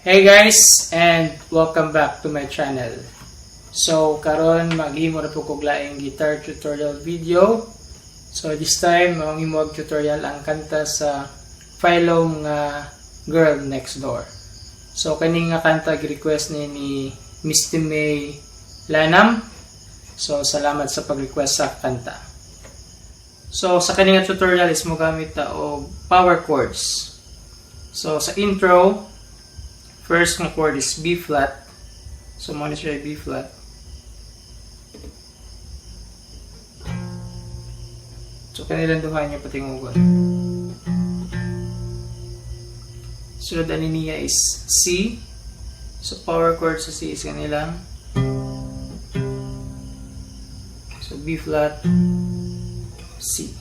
Hey guys, and welcome back to my channel. So karon maghimo ra po kog laing guitar tutorial video. So this time maghimo og tutorial ang kanta sa Phylum nga Girl Next Door. So kani nga kanta gi-request ni Miss May Lanam. So salamat sa pag-request sa kanta. So sa kani nga tutorial is mo gamit ta og power chords. So sa intro, first nga chord is B flat. So muna siya B flat. So kanilang duha niya patingugon. Sunod ani niya is C. So power chord sa C is kanilang. So B flat, C.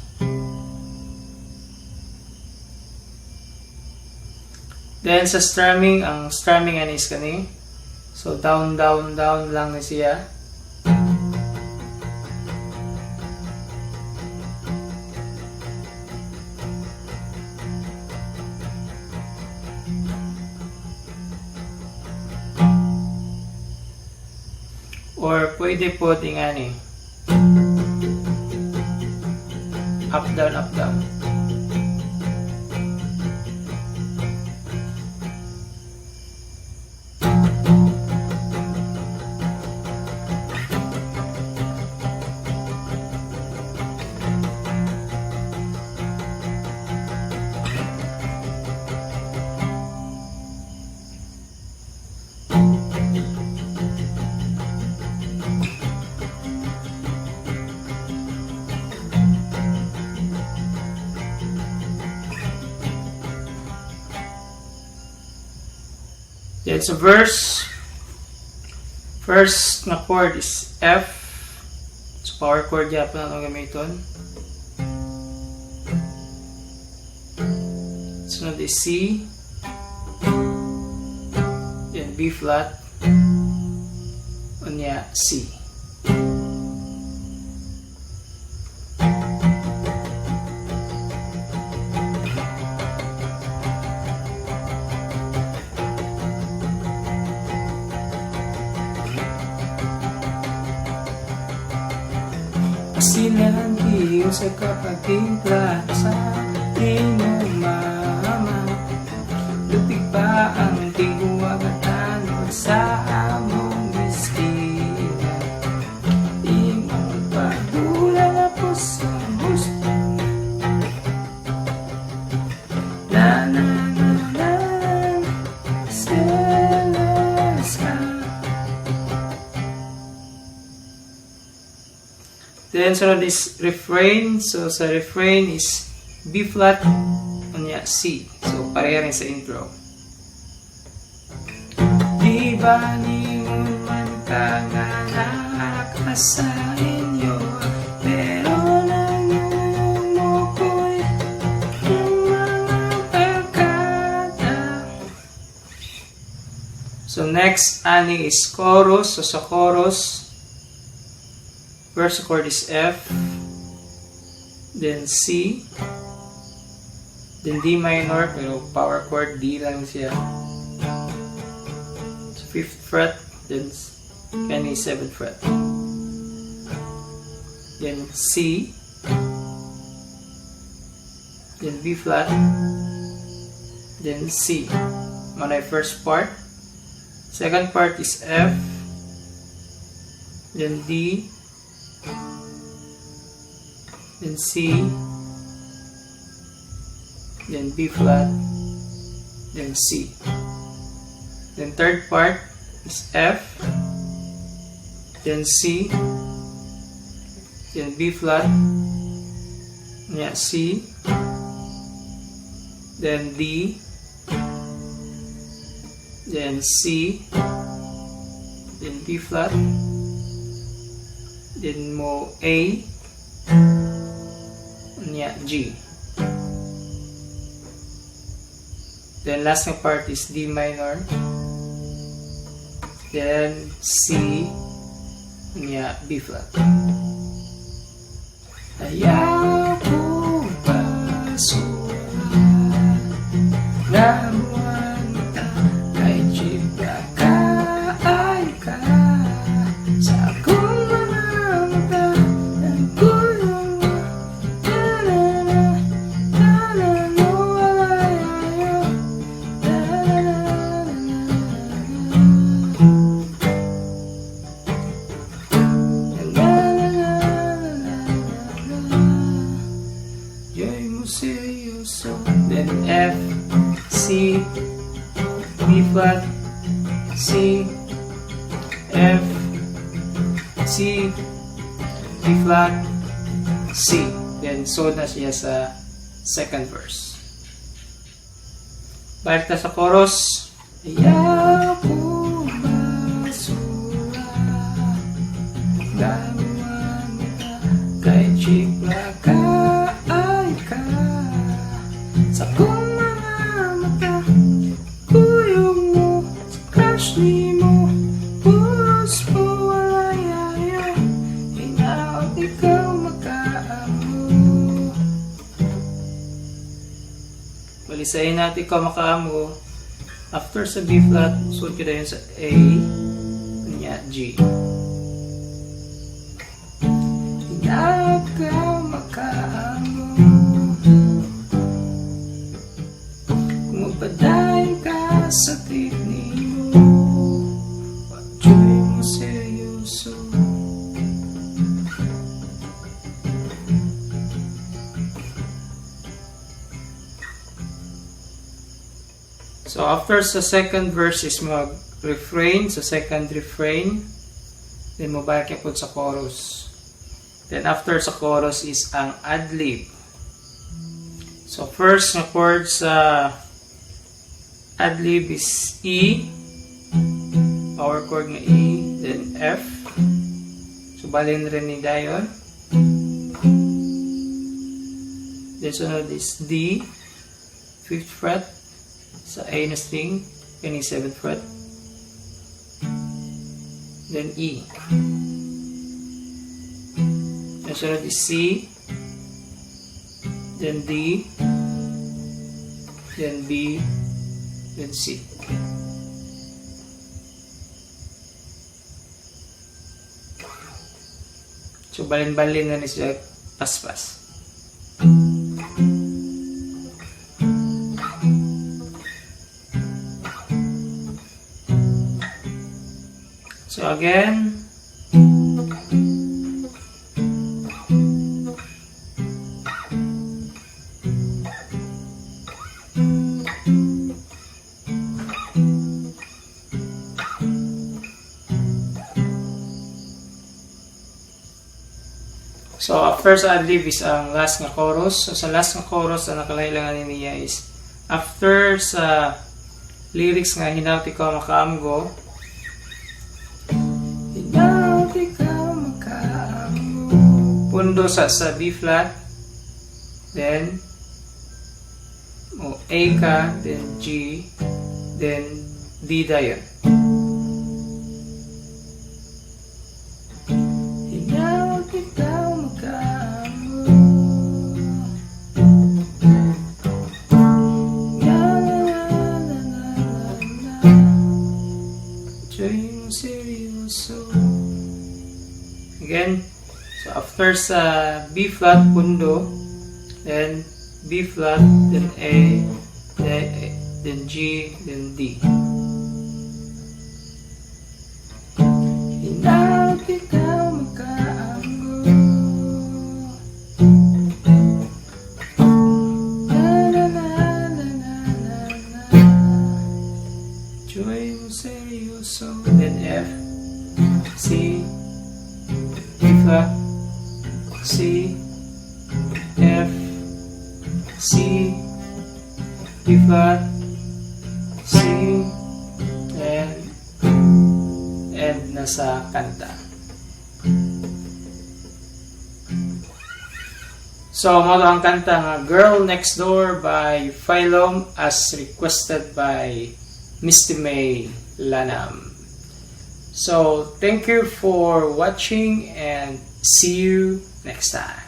Then sa strumming, ang strumming ani is kani. So down, down, down lang na siya. Or pwede po tingani. Up, down, up, down. Then sa verse, first na chord is F. So power chord yapon na itong gamiton. Sunod is C. Then B flat. Unya C. Sinanggiyo sa kapagtimpla sa inyong mama. Lupig pa ang tiguwag at tanod sa among iskina. Imong pagdula na po sa gusto. Na na na na selas ka. Then sunod is refrain. So sa refrain is B flat unya C. So pareha rin sa intro. Di ba ningon man ka nga nakasa inyo, pero nangyong mo ko'y yung mga pagkata. So next ani is chorus. So sa chorus, first chord is F, then C, then D minor, pero power chord D lang siya. So 5th fret, then kani 7th fret. Then C, then B flat, then C. Manay first part. Second part is F, then D, then C, then B flat, then C. Then third part is F, then C, then B flat, yeah, C, then D, then C, then B flat, then mo A, G. Then last na part is D minor. Then C, B flat. Ayaw ko pasukan na buwan ka kay G. seryoso. Then F, C, B flat, C, F, C, B flat, C. Then so na siya sa second verse. Balik na sa chorus. Ayaw ko basura, gawin mo na kay chikla ka ay ka. Sa kong mga mata, kuyog mo, sa crush ni mo, pulos mo walay ayaw, hinaw ikaw makaamo. Balisayin natin ikaw makaamo. After sa B flat, suot ko na yun sa A, kanya G. Hinaw ikaw makaamo. Kung magpadayon ka sa tigni mo, pag-joy mo seryoso. So after sa second verse is mag-refrain, so second refrain, then mabalik yung sa chorus. Then after sa chorus is ang ad-lib. So first na chord sa ad-lib is E, power chord nga E, then F. So balin rin ni dayon. Then sunod is D, 5th fret, sa A na string, yan yung 7th fret. Then E. Then sunod is C, then D, then B, then C. So balin-balin na siya paspas. So again, so after sa ad-lib is ang last nga chorus. So sa last nga chorus, ang nakalailangan niya is after sa lyrics nga hinawti ko makaamgo, pundo sa B flat, then A ka, then G, then D dayon. Hinaw ikaw magkaamo, joy mo seryoso. Again, so after sa B flat pundo, then B flat, then A, then G, then D. Hinaw ikaw magkaanggo, na na na na na na na, joy mo seryoso. Then F, C, B flat, C, F, C, B flat, C, and end na sa kanta. So, mo ang kanta nga Girl Next Door by Phylum as requested by Misty May Lanam. So, thank you for watching and see you next time.